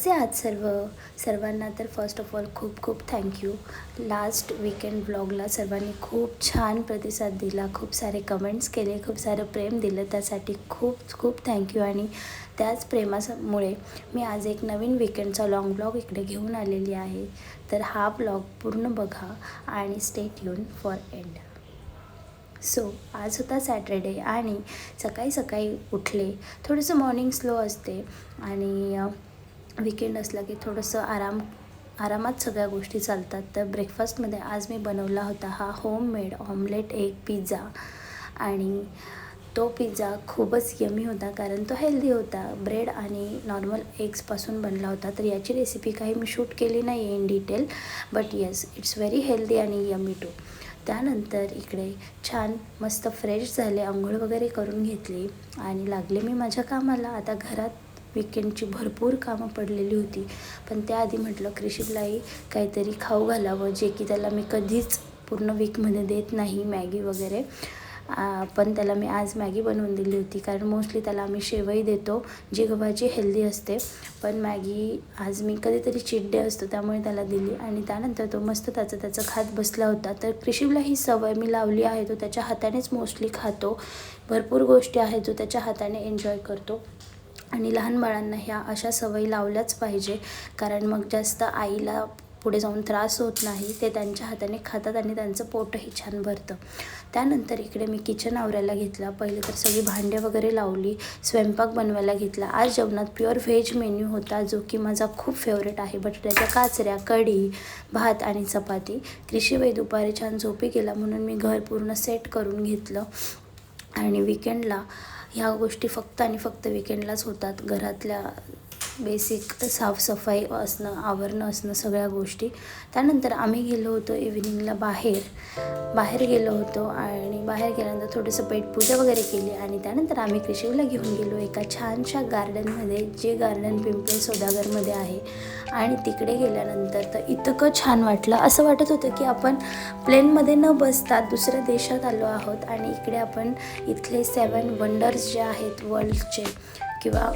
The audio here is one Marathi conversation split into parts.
कसे आहात सर्वांना तर फर्स्ट ऑफ ऑल खूप खूप थँक्यू. लास्ट वीकेंड ब्लॉगला सर्वांनी खूप छान प्रतिसाद दिला, खूप सारे कमेंट्स केले, खूप सारं प्रेम दिलं, त्यासाठी खूप खूप थँक्यू. आणि त्याच प्रेमामुळे मी आज एक नवीन वीकेंडचा लाँग ब्लॉग इकडे घेऊन आलेली आहे. तर हा ब्लॉग पूर्ण बघा आणि स्टे ट्यून फॉर एंड. आज होता सॅटरडे आणि सकाळी सकाळी उठले. थोडंसं मॉर्निंग स्लो असते आणि वीकेंड असला की थोडंसं आरामात सगळ्या गोष्टी चालतात. तर ब्रेकफास्टमध्ये आज मी बनवला होता हा होममेड ऑमलेट एग पिझ्झा. आणि तो पिझ्झा खूपच यमी होता कारण तो हेल्दी होता. ब्रेड आणि नॉर्मल एग्सपासून बनला होता. तर याची रेसिपी काही मी शूट केली नाही आहे in detail, but yes it's very healthy आणि यमी टू. त्यानंतर इकडे छान मस्त फ्रेश झाले, अंघोळ वगैरे करून घेतली आणि लागले मी माझ्या कामाला. आता घरात वीकेंडची भरपूर कामं पडलेली होती, पण त्याआधी म्हटलं क्रिशिवलाही काहीतरी खाऊ घालावं, जे की त्याला मी कधीच पूर्ण वीकमध्ये देत नाही, मॅगी वगैरे. पण त्याला मी आज मॅगी बनवून दिली होती कारण मोस्टली त्याला आम्ही शेवई देतो जी गव्हाची हेल्दी असते. पण मॅगी आज मी कधीतरी चीट डे असतो त्यामुळे त्याला दिली आणि त्यानंतर तो मस्त त्याचं खात बसला होता. तर क्रिशिवला ही सवय मी लावली आहे, तो त्याच्या हातानेच मोस्टली खातो. भरपूर गोष्टी आहेत जो त्याच्या हाताने एन्जॉय करतो आणि लहान बाळांना ह्या अशा सवयी लावल्याच पाहिजे कारण मग जास्त आईला पुढे जाऊन त्रास होत नाही. ते त्यांच्या हाताने खातात आणि त्यांचं पोटही छान भरतं. त्यानंतर इकडे मी किचन आवरायला घेतला. पहिले तर सगळी भांडे वगैरे लावली, स्वयंपाक बनवायला घेतला. आज जेवणात प्युअर व्हेज मेन्यू होता जो की माझा खूप फेवरेट आहे. बटाट्याच्या काचऱ्या, कढी, भात आणि चपाती. क्रिशिबाई दुपारी छान झोपी गेला म्हणून मी घर पूर्ण सेट करून घेतलं. आणि वीकेंडला ह्या गोष्टी फक्त आणि फक्त वीकेंडलाच होतात. घरातल्या बेसिक साफसफाई असणं, आवरणं असणं, सगळ्या गोष्टी. त्यानंतर आम्ही गेलो होतो इव्हिनिंगला बाहेर गेलो होतो आणि बाहेर गेल्यानंतर थोडंसं पेटपूजा वगैरे केली आणि त्यानंतर आम्ही क्रिशिवला घेऊन गेलो एका छानशा गार्डनमध्ये, जे गार्डन पिंपळे सौदागरमध्ये आहे. आणि तिकडे गेल्यानंतर तर इतकं छान वाटलं, असं वाटत होतं की आपण प्लेनमध्ये न बसता दुसऱ्या देशात आलो आहोत आणि इकडे आपण इथले 7 वंडर्स जे आहेत वर्ल्डचे किंवा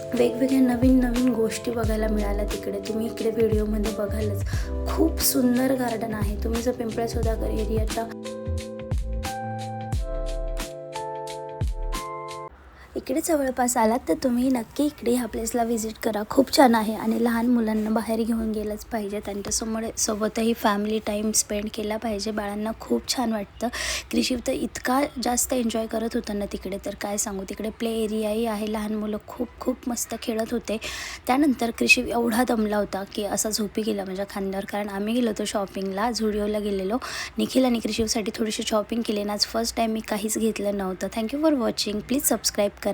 वेगवेगळ्या नवीन गोष्टी बघायला मिळाल्या तिकडे. तुम्ही इकडे व्हिडिओमध्ये बघालच, खूप सुंदर गार्डन आहे. तुम्ही जर पिंपळा सौदागर एरियाच्या इकडे जवळपास आलात तर तुम्ही नक्की इकडे ह्या प्लेसला व्हिजिट करा. खूप छान आहे आणि लहान मुलांना बाहेर घेऊन गेलंच पाहिजे, त्यांच्यासोबतही फॅमिली टाईम स्पेंड केला पाहिजे. बाळांना खूप छान वाटतं. क्रिशिव तर इतका जास्त एन्जॉय करत होता ना तिकडे, तर काय सांगू. तिकडे प्ले एरियाही आहे, लहान मुलं खूप मस्त खेळत होते. त्यानंतर क्रिशिव एवढा दमला होता की असा झोपी गेला माझ्या खांद्यावर कारण आम्ही गेलो होतो शॉपिंगला, झुडिओला गेलेलो. निखिल आणि क्रिशिवसाठी थोडीशी शॉपिंग केली आणि आज फर्स्ट टाईम मी काहीच घेतलं नव्हतं. Thank you for watching. Please subscribe